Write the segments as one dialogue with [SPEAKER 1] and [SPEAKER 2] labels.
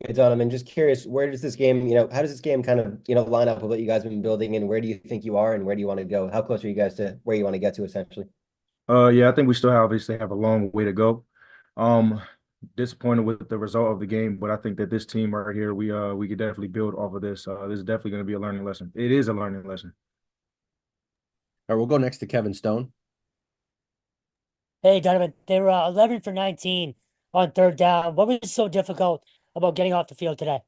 [SPEAKER 1] Hey, Donovan, just curious, where does this game, how does this game kind of, line up with what you guys have been building and where do you think you are and where do you want to go? How close are you guys to where you want to get to essentially?
[SPEAKER 2] Yeah, I think we still obviously have a long way to go. Um, Disappointed with the result of the game, but I think that this team right here, we could definitely build off of this. This is definitely going to be a learning lesson. It is a learning lesson.
[SPEAKER 3] All right, we'll go next to Kevin Stone.
[SPEAKER 4] Hey, Donovan, they were 11 for 19 on third down. What was so difficult about getting off the field today?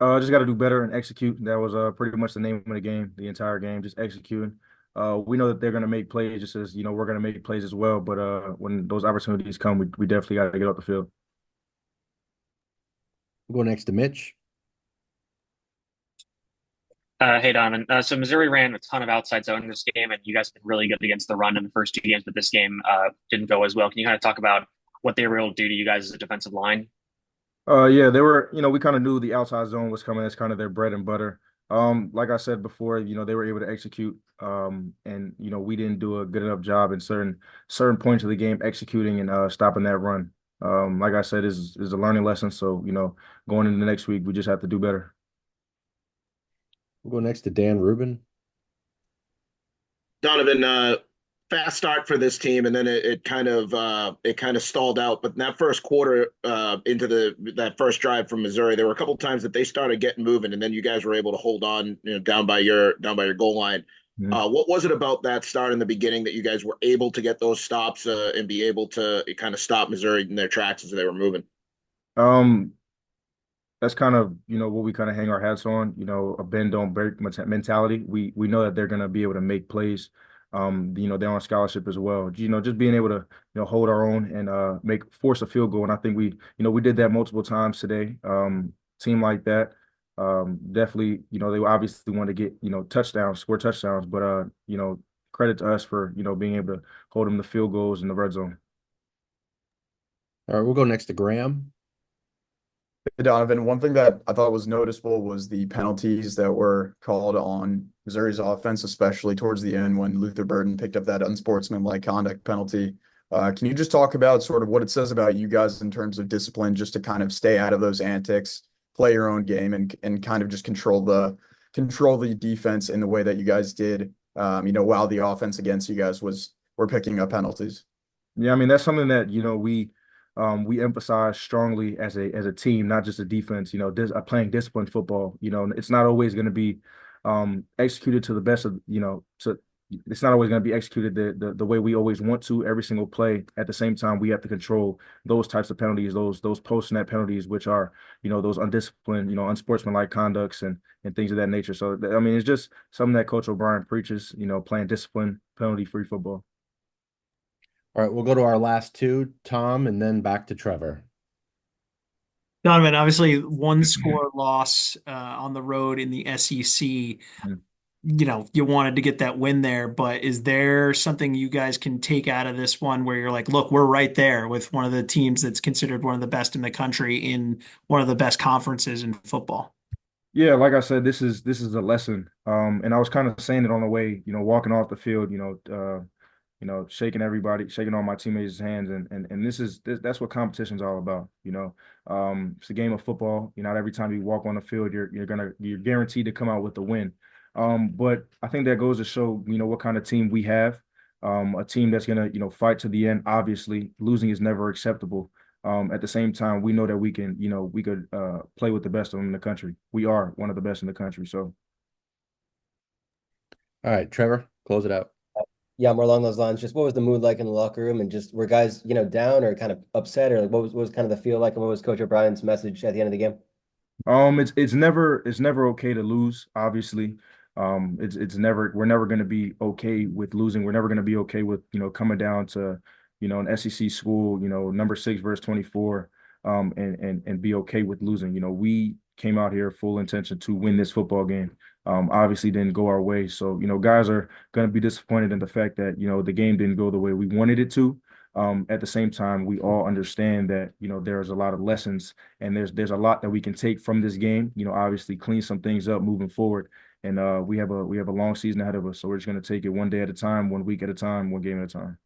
[SPEAKER 2] Just got to do better and execute. That was pretty much the name of the game, the entire game, just executing. We know that they're going to make plays, just as we're going to make plays as well. But when those opportunities come, we definitely got to get off the field.
[SPEAKER 3] We'll go next to Mitch.
[SPEAKER 5] Hey, Donovan. So Missouri ran a ton of outside zone in this game, and you guys have been really good against the run in the first two games, but this game didn't go as well. Can you kind of talk about what they were able to do to you guys as a defensive line?
[SPEAKER 2] Yeah, they were, we kind of knew the outside zone was coming. That's kind of their bread and butter. Like I said before, they were able to execute. And we didn't do a good enough job in certain points of the game executing and stopping that run. Like I said, is a learning lesson. So, going into the next week, we just have to do better.
[SPEAKER 3] We'll go next to Dan Rubin.
[SPEAKER 6] Donovan, fast start for this team, and then it kind of stalled out. But in that first quarter, into that first drive from Missouri, there were a couple of times that they started getting moving, and then you guys were able to hold on, down by your goal line.
[SPEAKER 2] Mhm.
[SPEAKER 6] What was it about that start in the beginning that you guys were able to get those stops and be able to kind of stop Missouri in their tracks as they were moving?
[SPEAKER 2] Um, that's kind of, what we kind of hang our hats on, a bend don't break mentality. We know that they're going to be able to make plays. They're on scholarship as well. Just being able to, hold our own and force a field goal. And I think we did that multiple times today. Team like that, definitely, they obviously want to get, touchdowns, score touchdowns, but credit to us for, being able to hold them the field goals in the red zone.
[SPEAKER 3] All right, we'll go next to Graham.
[SPEAKER 7] Hey, Donovan, one thing that I thought was noticeable was the penalties that were called on Missouri's offense, especially towards the end when Luther Burden picked up that unsportsmanlike conduct penalty. Can you just talk about sort of what it says about you guys in terms of discipline, just to kind of stay out of those antics, play your own game, and kind of just control the defense in the way that you guys did, while the offense against you guys were picking up penalties?
[SPEAKER 2] Yeah, I mean that's something that we emphasize strongly as a team, not just a defense. Playing disciplined football. It's not always going to be executed to the best of to. It's not always going to be executed the way we always want to every single play. At the same time, we have to control those types of penalties, those post snap penalties, which are those undisciplined, unsportsmanlike conducts and things of that nature. So I mean, it's just something that Coach O'Brien preaches. Playing disciplined, penalty free football.
[SPEAKER 3] All right, we'll go to our last two, Tom, and then back to Trevor.
[SPEAKER 8] Donovan, obviously one score loss on the road in the SEC. You wanted to get that win there, but is there something you guys can take out of this one where you're like, look, we're right there with one of the teams that's considered one of the best in the country in one of the best conferences in football?
[SPEAKER 2] Yeah, like I said, this is a lesson. And I was kind of saying it on the way, walking off the field, shaking everybody, shaking all my teammates' hands, and that's what competition's all about. It's a game of football. Not every time you walk on the field, you're guaranteed to come out with a win. But I think that goes to show, what kind of team we have. A team that's gonna, fight to the end. Obviously, losing is never acceptable. At the same time, we know that we could play with the best of them in the country. We are one of the best in the country. So
[SPEAKER 3] All right, Trevor, close it out.
[SPEAKER 1] Yeah, more along those lines. Just what was the mood like in the locker room and just were guys, down or kind of upset or like what was kind of the feel like and what was Coach O'Brien's message at the end of the game?
[SPEAKER 2] it's never okay to lose, obviously. It's never we're never going to be okay with losing. We're never going to be okay with, coming down to, an SEC school, number 6 versus 24, and be okay with losing. We came out here full intention to win this football game. Obviously didn't go our way. So, guys are going to be disappointed in the fact that, the game didn't go the way we wanted it to. At the same time, we all understand that, there's a lot of lessons and there's a lot that we can take from this game, obviously clean some things up moving forward. And we have a long season ahead of us. So we're just going to take it one day at a time, one week at a time, one game at a time.